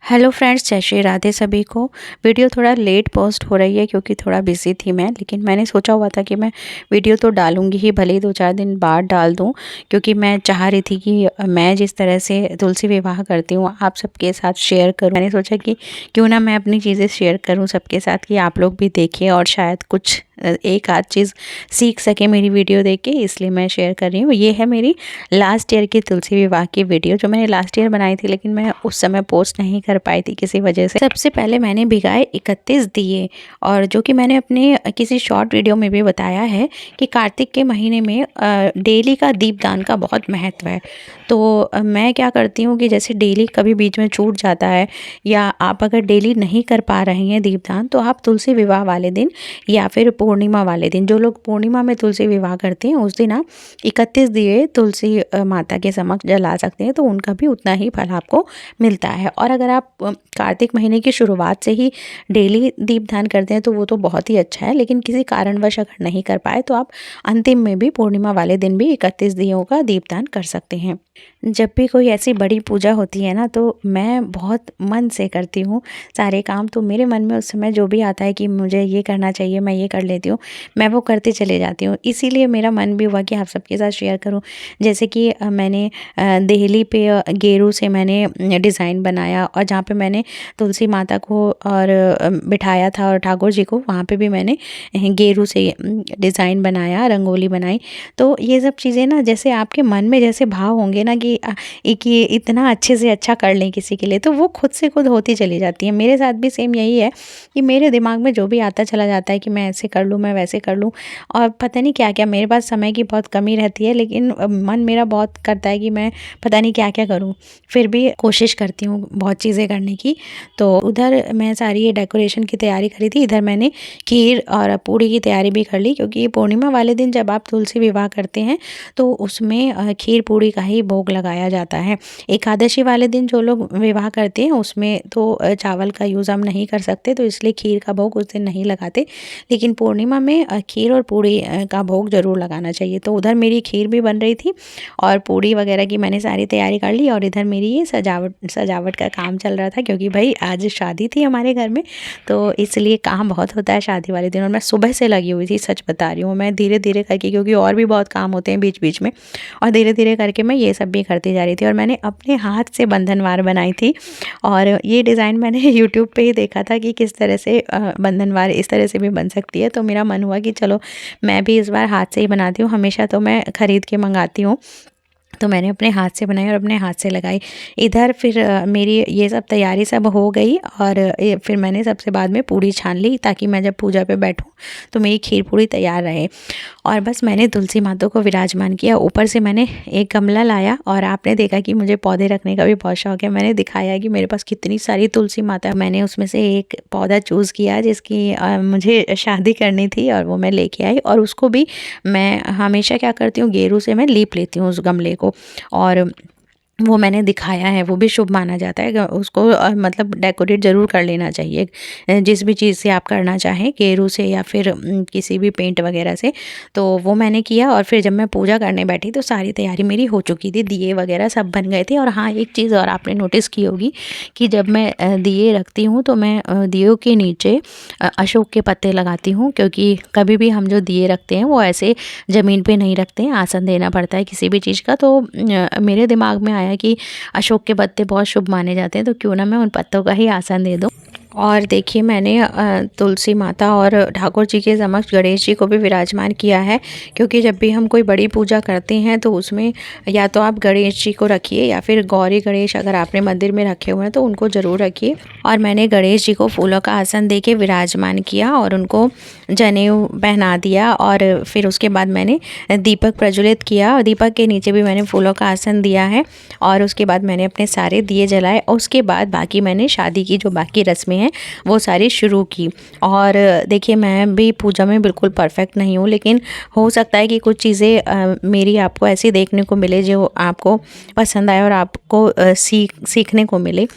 Hello friends, जय श्री राधे सभी को। वीडियो थोड़ा लेट पोस्ट हो रही है क्योंकि थोड़ा बिजी थी मैं, लेकिन मैंने सोचा हुआ था कि मैं वीडियो तो डालूंगी ही, भले ही 2-4 दिन बाद डाल दूं, क्योंकि मैं चाह रही थी कि मैं जिस तरह से तुलसी विवाह करती हूँ आप सबके साथ शेयर करूं। मैंने सोचा कि क्यों ना मैं अपनी चीज़ें शेयर करूं सबके साथ, कि आप लोग भी देखें और शायद कुछ एक आध चीज़ सीख सके मेरी वीडियो देख के, इसलिए मैं शेयर कर रही हूँ। ये है मेरी लास्ट ईयर की तुलसी विवाह की वीडियो, जो मैंने लास्ट ईयर बनाई थी, लेकिन मैं उस समय पोस्ट नहीं कर पाई थी किसी वजह से। सबसे पहले मैंने भिगाए 31 दिए, और जो कि मैंने अपने किसी शॉर्ट वीडियो में भी बताया है कि कार्तिक के महीने में डेली का दीपदान का बहुत महत्व है। तो मैं क्या करती हूँ कि जैसे डेली कभी बीच में छूट जाता है, या आप अगर डेली नहीं कर पा रहे हैं दीपदान, तो आप तुलसी विवाह वाले दिन या फिर पूर्णिमा वाले दिन, जो लोग पूर्णिमा में तुलसी विवाह करते हैं, उस दिन आप 31 दिए तुलसी माता के समक्ष जला सकते हैं, तो उनका भी उतना ही फल आपको मिलता है। और अगर आप कार्तिक महीने की शुरुआत से ही डेली दीपदान करते हैं तो वो तो बहुत ही अच्छा है, लेकिन किसी कारणवश अगर नहीं कर पाए तो आप अंतिम में भी पूर्णिमा वाले दिन भी 31 दियों का दीपदान कर सकते हैं। जब भी कोई ऐसी बड़ी पूजा होती है ना, तो मैं बहुत मन से करती हूँ सारे काम। तो मेरे मन में उस समय जो भी आता है कि मुझे ये करना चाहिए, मैं ये कर लेती हूँ, मैं वो करते चले जाती हूँ। इसीलिए मेरा मन भी हुआ कि आप सबके साथ शेयर करूँ। जैसे कि मैंने देहली पे गेरू से मैंने डिज़ाइन बनाया, और जहाँ पे मैंने तुलसी माता को और बिठाया था और ठाकुर जी को, वहाँ पे भी मैंने गेरू से डिज़ाइन बनाया, रंगोली बनाई। तो ये सब चीज़ें ना, जैसे आपके मन में जैसे भाव होंगे ना कि ये इतना अच्छे से अच्छा कर लें किसी के लिए, तो वो खुद से खुद होती चली जाती है। मेरे साथ भी सेम यही है कि मेरे दिमाग में जो भी आता चला जाता है कि मैं ऐसे कर लूँ, मैं वैसे कर लूँ, और पता नहीं क्या क्या, मेरे पास समय की बहुत कमी रहती है, लेकिन मन मेरा बहुत करता है कि मैं पता नहीं क्या क्या करूँ। फिर भी कोशिश करती हूँ बहुत चीज़ें करने की। तो उधर मैं सारी ये डेकोरेशन की तैयारी करी थी, इधर मैंने खीर और पूड़ी की तैयारी भी कर ली, क्योंकि पूर्णिमा वाले दिन जब आप तुलसी विवाह करते हैं तो उसमें खीर पूड़ी का ही भोग लगाया जाता है। एकादशी वाले दिन जो लोग विवाह करते हैं उसमें तो चावल का यूज़ हम नहीं कर सकते, तो इसलिए खीर का भोग उस दिन नहीं लगाते, लेकिन पूर्णिमा में खीर और पूड़ी का भोग ज़रूर लगाना चाहिए। तो उधर मेरी खीर भी बन रही थी और पूड़ी वगैरह की मैंने सारी तैयारी कर ली, और इधर मेरी ये सजावट का काम चल रहा था, क्योंकि भाई आज शादी थी हमारे घर में, तो इसलिए काम बहुत होता है शादी वाले दिन। और मैं सुबह से लगी हुई थी, सच बता रही हूँ। मैं धीरे धीरे करके, क्योंकि और भी बहुत काम होते हैं बीच बीच में, और धीरे धीरे करके मैं ये सब भी करती जा रही थी। और मैंने अपने हाथ से बंधनवार बनाई थी, और ये डिज़ाइन मैंने यूट्यूब पे ही देखा था कि किस तरह से बंधनवार इस तरह से भी बन सकती है। तो मेरा मन हुआ कि चलो मैं भी इस बार हाथ से ही बनाती हूँ। हमेशा तो मैं ख़रीद के मंगाती हूँ, तो मैंने अपने हाथ से बनाई और अपने हाथ से लगाई। इधर फिर मेरी ये सब तैयारी सब हो गई, और फिर मैंने सबसे बाद में पूड़ी छान ली, ताकि मैं जब पूजा पे बैठूं तो मेरी खीर पूड़ी तैयार रहे। और बस मैंने तुलसी माता को विराजमान किया। ऊपर से मैंने एक गमला लाया, और आपने देखा कि मुझे पौधे रखने का भी बहुत शौक है। मैंने दिखाया कि मेरे पास कितनी सारी तुलसी माता। मैंने उसमें से एक पौधा चूज़ किया जिसकी मुझे शादी करनी थी, और वो मैं लेके आई। और उसको भी मैं हमेशा क्या करती हूँ, गेरू से मैं लीप लेती हूँ उस गमले को, और वो मैंने दिखाया है, वो भी शुभ माना जाता है। उसको मतलब डेकोरेट ज़रूर कर लेना चाहिए, जिस भी चीज़ से आप करना चाहें, गेरू से या फिर किसी भी पेंट वगैरह से। तो वो मैंने किया, और फिर जब मैं पूजा करने बैठी तो सारी तैयारी मेरी हो चुकी थी, दिए वगैरह सब बन गए थे। और हाँ, एक चीज़ और आपने नोटिस की होगी कि जब मैं दिए रखती हूँ तो मैं दियों के नीचे अशोक के पत्ते लगाती हूँ, क्योंकि कभी भी हम जो दिए रखते हैं वो ऐसे ज़मीन पे नहीं रखते हैं, आसन देना पड़ता है किसी भी चीज़ का। तो मेरे दिमाग में आया कि अशोक के पत्ते बहुत शुभ माने जाते हैं, तो क्यों ना मैं उन पत्तों का ही आसन दे दूं। और देखिए, मैंने तुलसी माता और ठाकुर जी के समक्ष गणेश जी को भी विराजमान किया है, क्योंकि जब भी हम कोई बड़ी पूजा करते हैं तो उसमें या तो आप गणेश जी को रखिए, या फिर गौरी गणेश अगर आपने मंदिर में रखे हुए हैं तो उनको ज़रूर रखिए। और मैंने गणेश जी को फूलों का आसन दे के विराजमान किया, और उनको जनेऊ पहना दिया, और फिर उसके बाद मैंने दीपक प्रज्वलित किया, और दीपक के नीचे भी मैंने फूलों का आसन दिया है। और उसके बाद मैंने अपने सारे दिए जलाए, और उसके बाद बाकी मैंने शादी की जो बाकी रस्में हैं वो सारी शुरू की। और देखिए, मैं भी पूजा में बिल्कुल परफेक्ट नहीं हूँ, लेकिन हो सकता है कि कुछ चीज़ें मेरी आपको ऐसी देखने को मिले जो आपको पसंद आए और आपको सीखने को मिले।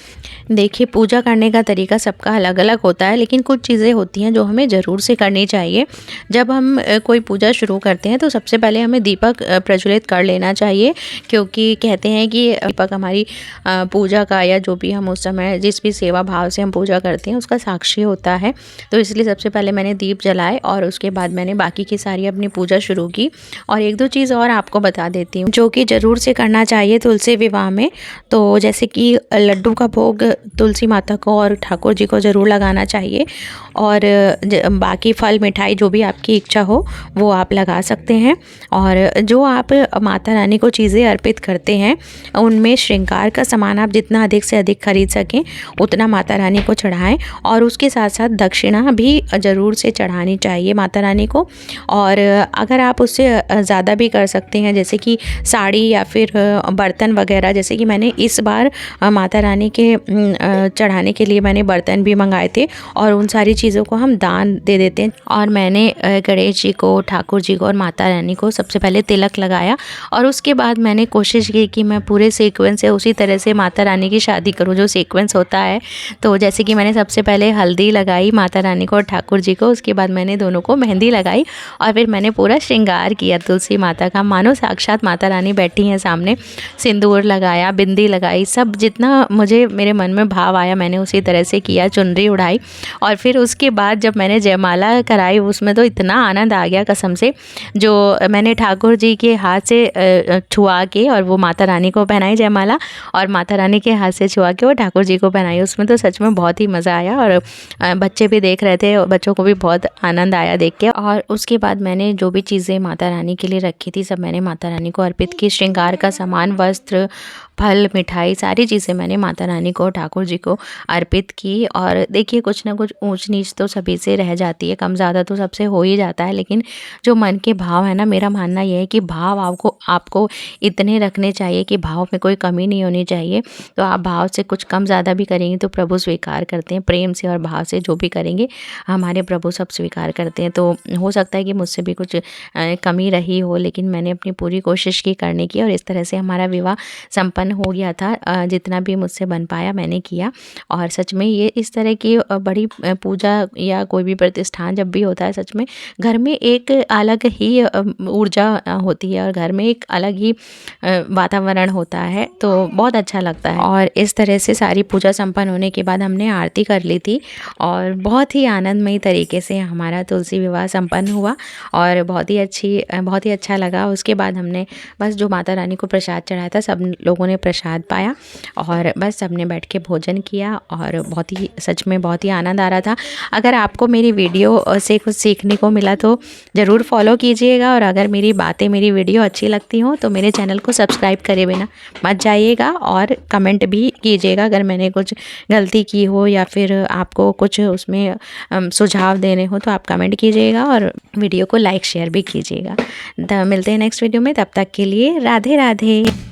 देखिए, पूजा करने का तरीका सबका अलग-अलग होता है, लेकिन कुछ चीज़ें होती हैं जो हमें ज़रूर से करनी चाहिए। जब हम कोई पूजा शुरू करते हैं तो सबसे पहले हमें दीपक प्रज्वलित कर लेना चाहिए, क्योंकि कहते हैं कि दीपक हमारी पूजा का या जो भी हम उस समय जिस भी सेवा भाव से हम पूजा करते हैं उसका साक्षी होता है। तो इसलिए सबसे पहले मैंने दीप जलाए और उसके बाद मैंने बाकी की सारी अपनी पूजा शुरू की। और एक दो चीज़ और आपको बता देती हूँ जो कि ज़रूर से करना चाहिए तुलसी विवाह में। तो जैसे कि लड्डू का भोग तुलसी माता को और ठाकुर जी को ज़रूर लगाना चाहिए, और बाकी फल मिठाई जो भी आपकी इच्छा हो वो आप लगा सकते हैं। और जो आप माता रानी को चीज़ें अर्पित करते हैं उनमें श्रृंगार का सामान आप जितना अधिक से अधिक खरीद सकें उतना माता रानी को चढ़ाएं, और उसके साथ साथ दक्षिणा भी ज़रूर से चढ़ानी चाहिए माता रानी को। और अगर आप उससे ज़्यादा भी कर सकते हैं, जैसे कि साड़ी या फिर बर्तन वगैरह, जैसे कि मैंने इस बार माता रानी के चढ़ाने के लिए मैंने बर्तन भी मंगाए थे, और उन सारी चीज़ों को हम दान दे देते हैं। और मैंने गणेश जी को, ठाकुर जी को और माता रानी को सबसे पहले तिलक लगाया, और उसके बाद मैंने कोशिश की कि मैं पूरे सीक्वेंस से उसी तरह से माता रानी की शादी करूं जो सीक्वेंस होता है। तो जैसे कि मैंने सबसे पहले हल्दी लगाई माता रानी को और ठाकुर जी को, उसके बाद मैंने दोनों को मेहंदी लगाई, और फिर मैंने पूरा श्रृंगार किया तुलसी माता का, मानो साक्षात माता रानी बैठी हैं सामने। सिंदूर लगाया, बिंदी लगाई, सब जितना मुझे मेरे मन में भाव आया मैंने उसी तरह से किया, चुनरी उड़ाई। और फिर उसके बाद जब मैंने जयमाला कराई उसमें तो इतना आनंद आ गया कसम से। जो मैंने ठाकुर जी के हाथ से छुआ के और वो माता रानी को पहनाई जयमाला, और माता रानी के हाथ से छुआ के वो ठाकुर जी को पहनाई, उसमें तो सच में बहुत ही मज़ा आया। और बच्चे भी देख रहे थे, बच्चों को भी बहुत आनंद आया देख के। और उसके बाद मैंने जो भी चीज़ें माता रानी के लिए रखी थी सब मैंने माता रानी को अर्पित की। श्रृंगार का सामान, वस्त्र, फल, मिठाई, सारी चीज़ें मैंने माता रानी को, ठाकुर जी को अर्पित की। और देखिए, कुछ ना कुछ ऊंच नीच तो सभी से रह जाती है, कम ज़्यादा तो सबसे हो ही जाता है, लेकिन जो मन के भाव है ना, मेरा मानना यह है कि भाव आपको इतने रखने चाहिए कि भाव में कोई कमी नहीं होनी चाहिए। तो आप भाव से कुछ कम ज़्यादा भी करेंगे तो प्रभु स्वीकार करते हैं। प्रेम से और भाव से जो भी करेंगे हमारे प्रभु सब स्वीकार करते हैं। तो हो सकता है कि मुझसे भी कुछ कमी रही हो, लेकिन मैंने अपनी पूरी कोशिश की करने की, और इस तरह से हमारा विवाह संपन्न हो गया था। जितना भी मुझसे बन पाया मैंने किया। और सच में ये इस तरह की बड़ी पूजा या कोई भी प्रतिष्ठान जब भी होता है, सच में घर में एक अलग ही ऊर्जा होती है और घर में एक अलग ही वातावरण होता है, तो बहुत अच्छा लगता है। और इस तरह से सारी पूजा संपन्न होने के बाद हमने आरती कर ली थी, और बहुत ही आनंदमयी तरीके से हमारा तुलसी विवाह संपन्न हुआ, और बहुत ही अच्छा लगा। उसके बाद हमने बस जो माता रानी को प्रसाद चढ़ाया था, सब लोगों ने प्रसाद पाया, और बस सबने बैठ के भोजन किया, और सच में बहुत ही आनंद आ रहा था। अगर आपको मेरी वीडियो से कुछ सीखने को मिला तो ज़रूर फॉलो कीजिएगा, और अगर मेरी वीडियो अच्छी लगती हो तो मेरे चैनल को सब्सक्राइब करे बिना मत जाइएगा, और कमेंट भी कीजिएगा अगर मैंने कुछ गलती की हो या फिर आपको कुछ उसमें सुझाव देने हो तो आप कमेंट कीजिएगा, और वीडियो को लाइक शेयर भी कीजिएगा। मिलते हैं नेक्स्ट वीडियो में, तब तक के लिए राधे राधे।